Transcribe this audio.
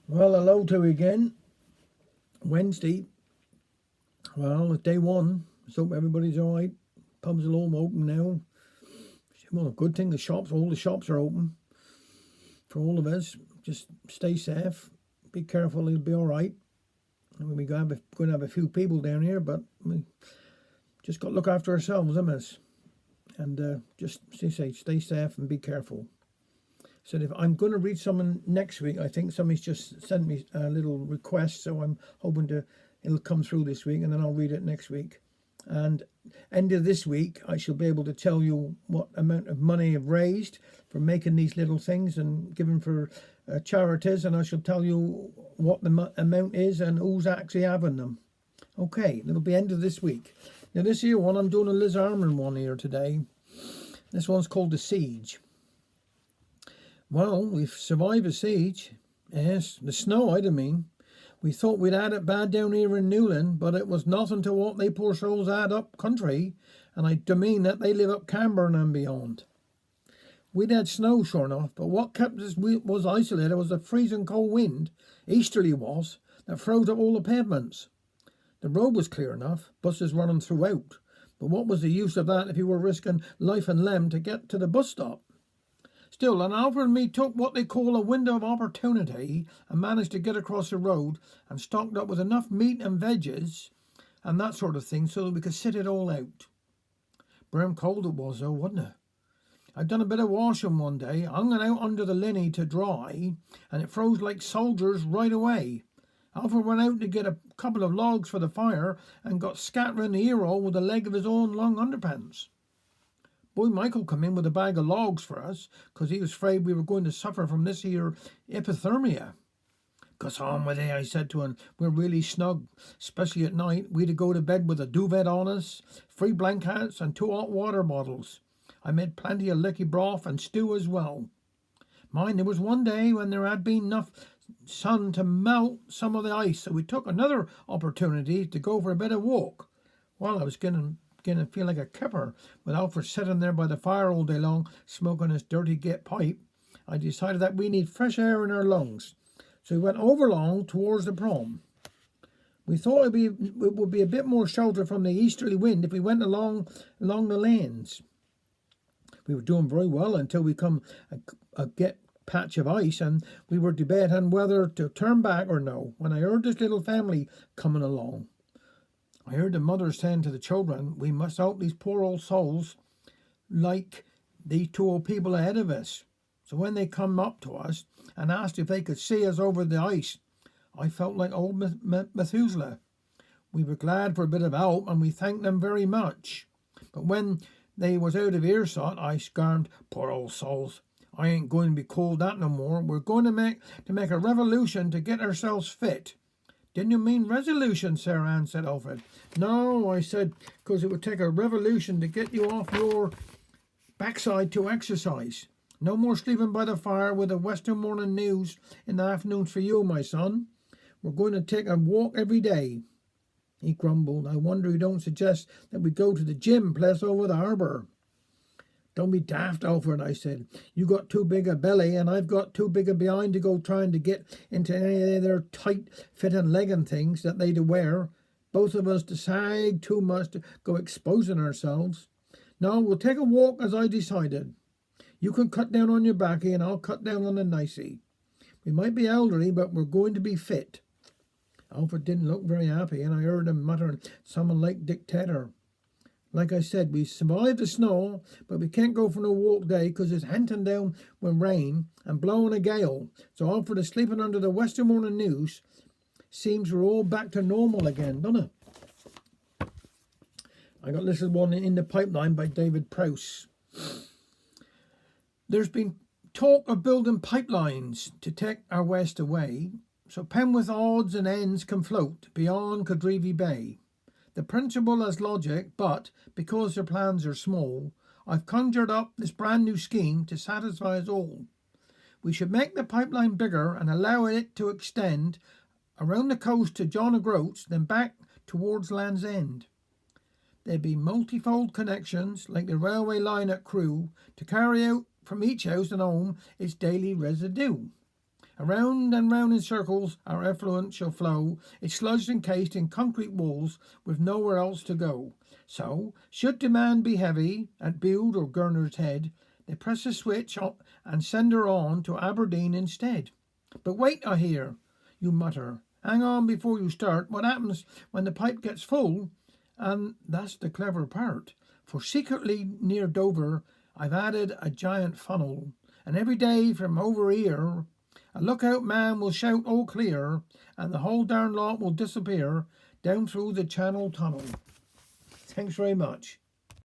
Well, hello to you again. Wednesday. Well, it's day one. So hope everybody's all right. Pubs are all open now. Well, good thing all the shops are open for all of us. Just stay safe. Be careful. It'll be all right. We're going to have a few people down here, but we just got to look after ourselves, miss. And just stay safe and be careful. So if I'm going to read someone next week, I think somebody's just sent me a little request, so I'm hoping it'll come through this week, and then I'll read it next week. And end of this week, I shall be able to tell you what amount of money I've raised for making these little things and giving for charities, and I shall tell you what the amount is and who's actually having them. Okay, it'll be end of this week. Now this here one, I'm doing a Liz Armand one here today. This one's called The Siege. Well, we've survived a siege. Yes, the snow, I mean. We thought we'd had it bad down here in Newland, but it was nothing to what they poor souls had up country, and I do mean that they live up Camborne and beyond. We'd had snow, sure enough, but what kept us was isolated was a freezing cold wind, easterly was, that froze up all the pavements. The road was clear enough, buses running throughout, but what was the use of that if you were risking life and limb to get to the bus stop? Still, an Alfred and me took what they call a window of opportunity and managed to get across the road and stocked up with enough meat and veggies and that sort of thing so that we could sit it all out. Brim cold it was though, wasn't it? I'd done a bit of washing one day, hung it out under the linny to dry, and it froze like soldiers right away. Alfred went out to get a couple of logs for the fire and got scattering the ear hole with the leg of his own long underpants. Boy Michael come in with a bag of logs for us, 'cause he was afraid we were going to suffer from this here hypothermia. "Cuss on with it," I said to him. "We're really snug, especially at night. We'd go to bed with a duvet on us, 3 blankets and 2 hot water bottles. I made plenty of licky broth and stew as well. Mind, there was one day when there had been enough sun to melt some of the ice, so we took another opportunity to go for a bit of walk. Well, I was getting to feel like a kipper with Alfred sitting there by the fire all day long smoking his dirty git pipe. I decided that we need fresh air in our lungs, so we went overlong towards the prom. We thought it would be a bit more shelter from the easterly wind if we went along the lanes. We were doing very well until we come a get patch of ice, and we were debating whether to turn back or no, when I heard this little family coming along. I heard the mother saying to the children, we must help these poor old souls like these 2 old people ahead of us. So when they come up to us and asked if they could see us over the ice, I felt like old Methuselah. We were glad for a bit of help and we thanked them very much. But when they was out of earshot, I scarmed, poor old souls. I ain't going to be called that no more. We're going to make a revolution to get ourselves fit. Didn't you mean resolution, Sarah Ann, said Alfred. No, I said, because it would take a revolution to get you off your backside to exercise. No more sleeping by the fire with the Western Morning News in the afternoons for you, my son. We're going to take a walk every day. He grumbled. I wonder you don't suggest that we go to the gym place over the harbour. Don't be daft, Alfred, I said. You got too big a belly and I've got too big a behind to go trying to get into any of their tight-fitting legging things that they do wear. Both of us to sag too much to go exposing ourselves. No, we'll take a walk as I decided. You can cut down on your baccy and I'll cut down on the nicey. We might be elderly, but we're going to be fit. Alfred didn't look very happy, and I heard him muttering something like dictator. Like I said, we survived the snow, but we can't go for no walk day because it's hunting down with rain and blowing a gale. So Alfred is sleeping under the Western Morning News. Seems we're all back to normal again, doesn't it? I got this one in the pipeline by David Prowse. There's been talk of building pipelines to take our west away, so Penwith odds and ends can float beyond Cadrevy Bay. The principle has logic, but because their plans are small, I've conjured up this brand new scheme to satisfy us all. We should make the pipeline bigger and allow it to extend around the coast to John O'Groats, then back towards Land's End. There'd be multifold connections, like the railway line at Crewe, to carry out from each house and home its daily residue. Around and round in circles our effluent shall flow. It's sludged encased in concrete walls with nowhere else to go. So, should demand be heavy at Build or Gurner's Head, they press a switch and send her on to Aberdeen instead. But wait, I hear you mutter. Hang on before you start. What happens when the pipe gets full? And that's the clever part. For secretly near Dover, I've added a giant funnel. And every day from over here, a lookout man will shout all clear, and the whole darn lot will disappear down through the Channel Tunnel. Thanks very much.